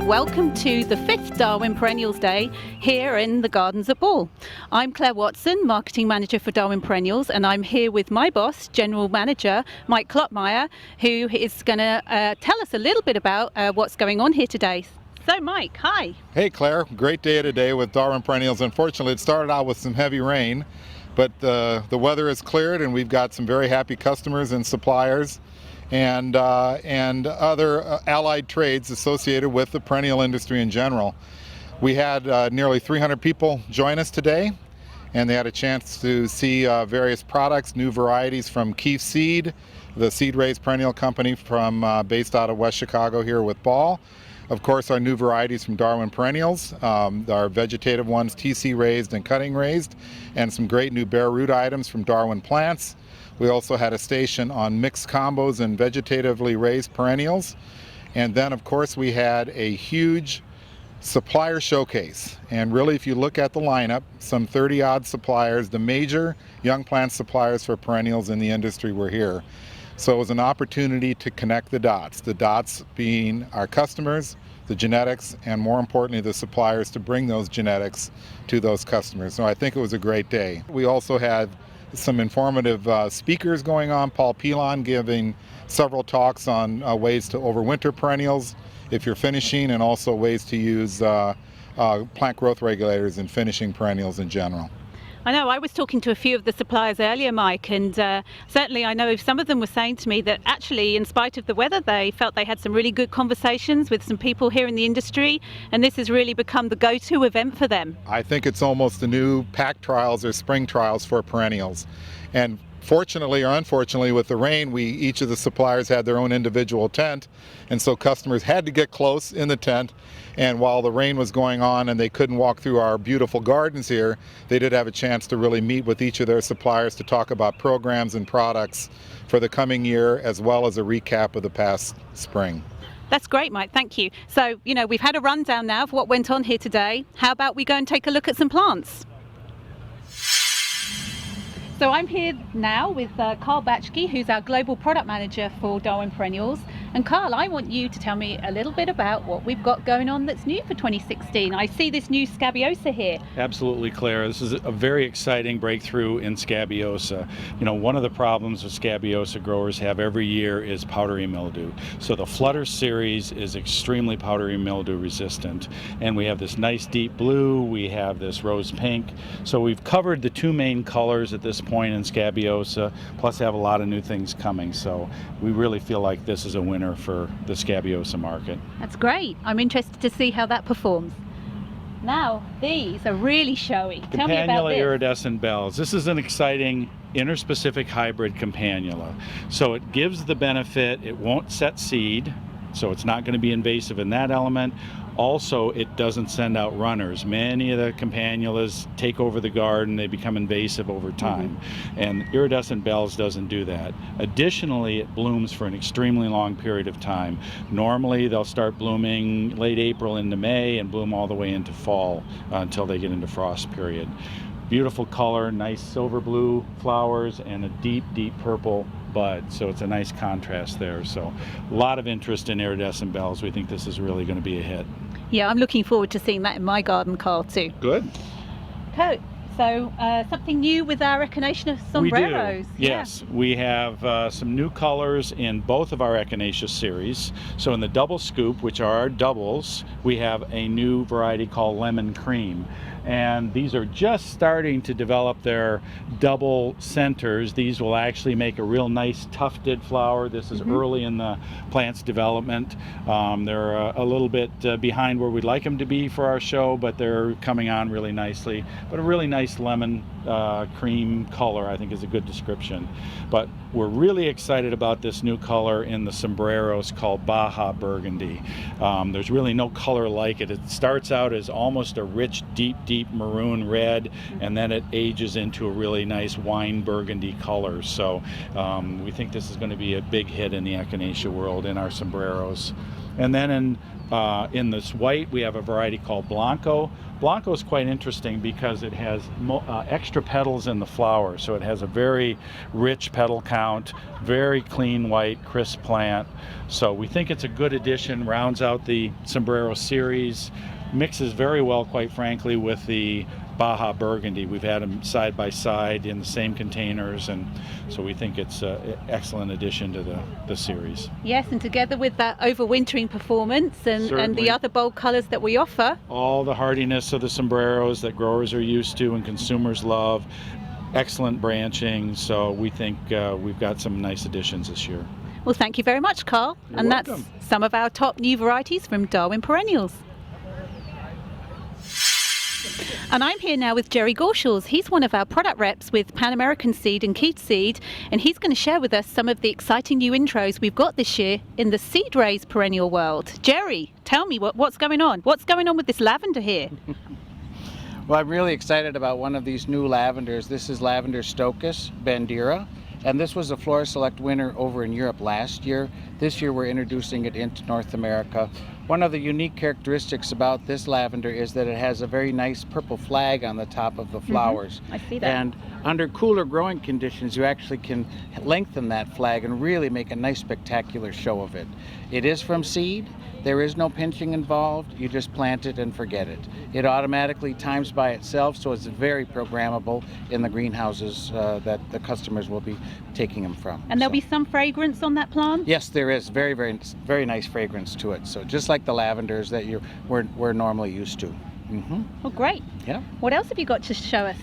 welcome to the 5th Darwin Perennials Day here in the gardens at Ball. I'm Claire Watson, Marketing Manager for Darwin Perennials, and I'm here with my boss, General Manager Mike Klopmeyer, who is going to tell us a little bit about what's going on here today. So Mike, hi. Hey Claire, great day today with Darwin Perennials. Unfortunately, it started out with some heavy rain, but the weather has cleared and we've got some very happy customers and suppliers and other allied trades associated with the perennial industry in general. We had nearly 300 people join us today, and they had a chance to see various products, new varieties from Kieft Seed, the seed-raised perennial company from based out of West Chicago here with Ball. Of course, our new varieties from Darwin Perennials, our vegetative ones, TC raised and cutting raised, and some great new bare root items from Darwin Plants. We also had a station on mixed combos and vegetatively raised perennials. And then, of course, we had a huge supplier showcase. And really, if you look at the lineup, some 30-odd suppliers, the major young plant suppliers for perennials in the industry were here. So it was an opportunity to connect the dots being our customers, the genetics, and more importantly, the suppliers to bring those genetics to those customers. So I think it was a great day. We also had some informative speakers going on. Paul Pilon giving several talks on ways to overwinter perennials if you're finishing, and also ways to use plant growth regulators in finishing perennials in general. I know, I was talking to a few of the suppliers earlier, Mike, and certainly I know some of them were saying to me that actually, in spite of the weather, they felt they had some really good conversations with some people here in the industry, and this has really become the go-to event for them. I think it's almost the new pack trials or spring trials for perennials. And fortunately or unfortunately, with the rain, each of the suppliers had their own individual tent, and so customers had to get close in the tent. And while the rain was going on and they couldn't walk through our beautiful gardens here, they did have a chance to really meet with each of their suppliers to talk about programs and products for the coming year, as well as a recap of the past spring. That's great, Mike. Thank you. So, we've had a rundown now of what went on here today. How about we go and take a look at some plants? So I'm here now with Karl Batschke, who's our Global Product Manager for Darwin Perennials. And Karl, I want you to tell me a little bit about what we've got going on that's new for 2016. I see this new Scabiosa here. Absolutely, Claire. This is a very exciting breakthrough in Scabiosa. One of the problems with Scabiosa growers have every year is powdery mildew. So the Flutter series is extremely powdery mildew resistant. And we have this nice deep blue, we have this rose pink. So we've covered the two main colors at this point in Scabiosa, plus have a lot of new things coming. So we really feel like this is a winner for the Scabiosa market. That's great. I'm interested to see how that performs. Now, these are really showy. Tell me about this. Iridescent bells. This is an exciting interspecific hybrid campanula. So it gives the benefit, it won't set seed, so it's not going to be invasive in that element. Also, it doesn't send out runners. Many of the campanulas take over the garden, they become invasive over time. And iridescent bells doesn't do that. Additionally, it blooms for an extremely long period of time. Normally, they'll start blooming late April into May and bloom all the way into fall until they get into frost period. Beautiful color, nice silver blue flowers, and a deep, deep purple bud. So it's a nice contrast there. So a lot of interest in iridescent bells. We think this is really going to be a hit. Yeah, I'm looking forward to seeing that in my garden, Karl, too. Good. Okay, so something new with our Echinacea sombreros. We do. Yes, we have some new colors in both of our Echinacea series. So in the double scoop, which are our doubles, we have a new variety called Lemon Cream. And these are just starting to develop their double centers. These will actually make a real nice tufted flower. This is early in the plant's development. They're a little bit behind where we'd like them to be for our show, but they're coming on really nicely. But a really nice lemon cream color, I think, is a good description. But we're really excited about this new color in the sombreros called Baja Burgundy. There's really no color like it. It starts out as almost a rich, deep maroon red, and then it ages into a really nice wine burgundy color. So we think this is going to be a big hit in the Echinacea world in our sombreros. And then in In this white, we have a variety called Blanco. Blanco is quite interesting because it has extra petals in the flower, so it has a very rich petal count, very clean white, crisp plant. So we think it's a good addition, rounds out the sombrero series, mixes very well, quite frankly, with the Baja Burgundy. We've had them side by side in the same containers, and so we think it's an excellent addition to the series. Yes, and together with that overwintering performance and the Certainly. other bold colours that we offer. All the hardiness of the sombreros that growers are used to and consumers love. Excellent branching, so we think we've got some nice additions this year. Well, thank you very much, Karl. You're and welcome. That's some of our top new varieties from Darwin Perennials. And I'm here now with Jerry Gorchels. He's one of our product reps with Pan American Seed and Kieft Seed, and he's going to share with us some of the exciting new intros we've got this year in the seed raised perennial world. Jerry, tell me what's going on. What's going on with this lavender here? Well, I'm really excited about one of these new lavenders. This is Lavender Stochas Bandera, and this was a Flora Select winner over in Europe last year. This year we're introducing it into North America. One of the unique characteristics about this lavender is that it has a very nice purple flag on the top of the flowers. I see that. And under cooler growing conditions, you actually can lengthen that flag and really make a nice spectacular show of it. It is from seed. There is no pinching involved. You just plant it and forget it. It automatically times by itself, so it's very programmable in the greenhouses that the customers will be taking them from. And there'll be some fragrance on that plant? Yes, there is very, very, very nice fragrance to it. So just like the lavenders that we're normally used to. Mm-hmm. Oh, great. Yeah. What else have you got to show us?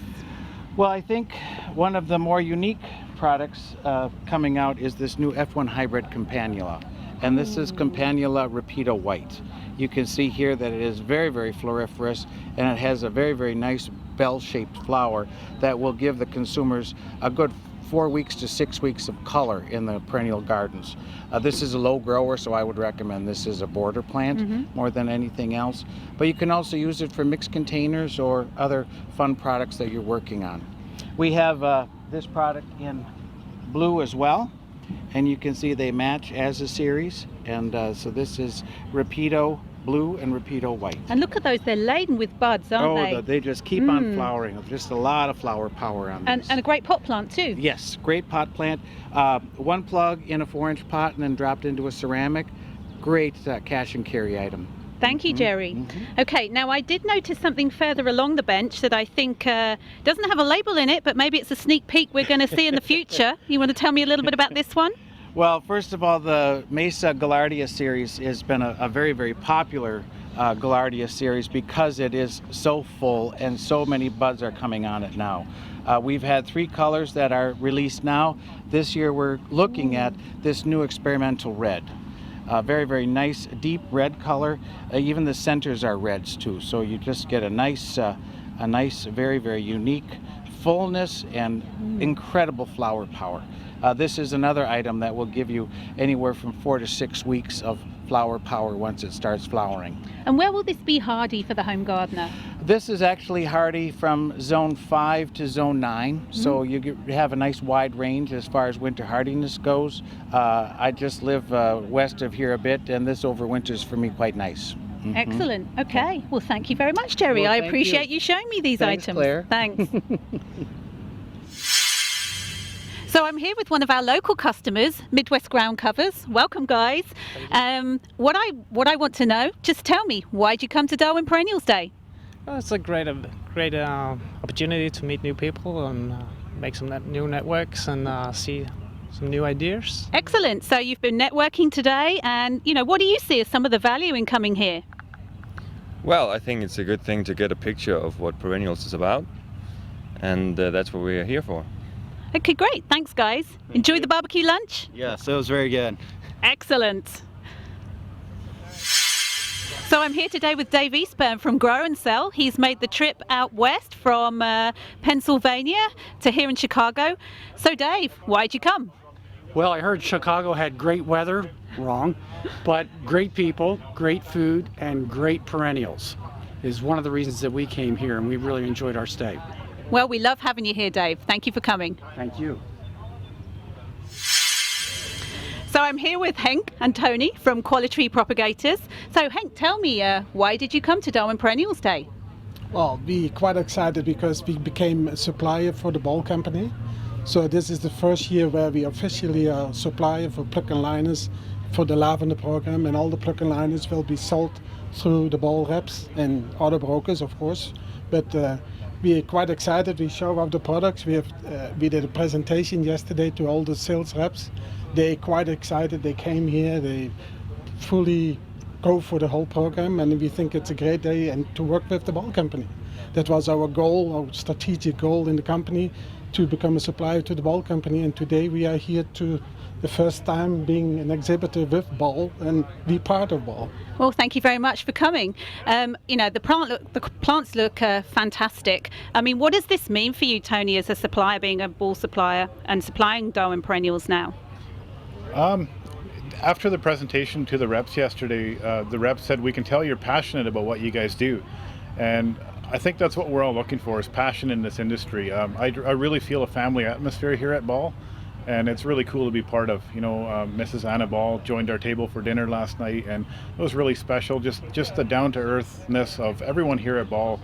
Well, I think one of the more unique products coming out is this new F1 hybrid Campanula. And this is Campanula Rapido White. You can see here that it is very, very floriferous, and it has a very, very nice bell-shaped flower that will give the consumers a good 4 weeks to 6 weeks of color in the perennial gardens. This is a low grower, so I would recommend this as a border plant more than anything else. But you can also use it for mixed containers or other fun products that you're working on. We have this product in blue as well, and you can see they match as a series. And so this is Rapido Blue and Rapido White. And look at those, they're laden with buds, aren't they? They just keep on flowering. Just a lot of flower power on these. And a great pot plant too. Yes, great pot plant. One plug in a 4-inch pot and then dropped into a ceramic. Great cash and carry item. Thank you, Jerry. Okay, now I did notice something further along the bench that I think doesn't have a label in it, but maybe it's a sneak peek we're going to see in the future. You want to tell me a little bit about this one? Well, first of all, the Mesa Gaillardia series has been a very, very popular Gaillardia series because it is so full and so many buds are coming on it now. We've had 3 colors that are released now. This year we're looking at this new experimental red. Very, very nice deep red color. Even the centers are reds too, so you just get a nice, very, very unique fullness and incredible flower power. This is another item that will give you anywhere from 4 to 6 weeks of flower power once it starts flowering. And where will this be hardy for the home gardener? This is actually hardy from zone 5 to zone 9, so you have a nice wide range as far as winter hardiness goes. I just live west of here a bit, and this overwinters for me quite nice. Excellent. Okay. Well, thank you very much, Jerry. Well, I thank appreciate you. you showing me these Thanks, items. Claire. Thanks. So I'm here with one of our local customers, Midwest Ground Covers. Welcome, guys. What I want to know, just tell me, why'd you come to Darwin Perennials Day? Well, it's a great opportunity to meet new people and make some new networks and see some new ideas. Excellent. So you've been networking today, and what do you see as some of the value in coming here? Well, I think it's a good thing to get a picture of what Perennials is about, and that's what we're here for. Okay, great. Thanks, guys. Enjoy the barbecue lunch? Yes, it was very good. Excellent. So I'm here today with Dave Eastburn from Growertalks. He's made the trip out west from Pennsylvania to here in Chicago. So Dave, why'd you come? Well, I heard Chicago had great weather. Wrong. But great people, great food, and great perennials is one of the reasons that we came here, and we really enjoyed our stay. Well, we love having you here, Dave. Thank you for coming. Thank you. So I'm here with Henk and Tony from Quality Propagators. So Henk, tell me, why did you come to Darwin Perennials Day? Well, we quite excited because we became a supplier for the Ball Company. So this is the first year where we officially are a supplier for plug and liners for the lavender program, and all the plug and liners will be sold through the Ball reps and other brokers, of course. But we are quite excited. We show off the products. We did a presentation yesterday to all the sales reps. They're quite excited. They came here. They fully go for the whole program, and we think it's a great day and to work with the Ball Company. That was our goal, our strategic goal in the company, to become a supplier to the Ball Company. And today we are here to the first time being an exhibitor with Ball and be part of Ball. Well, thank you very much for coming. The plants look fantastic. I mean, what does this mean for you, Tony, as a supplier, being a Ball supplier and supplying Darwin Perennials now? After the presentation to the reps yesterday, the reps said, we can tell you're passionate about what you guys do. And I think that's what we're all looking for, is passion in this industry. I really feel a family atmosphere here at Ball, and it's really cool to be part of. Mrs. Anna Ball joined our table for dinner last night, and it was really special. Just the down-to-earthness of everyone here at Ball.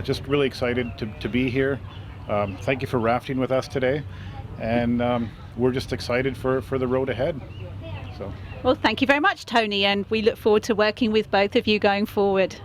Just really excited to be here. Thank you for rafting with us today, and we're just excited for the road ahead. So. Well, thank you very much, Tony, and we look forward to working with both of you going forward.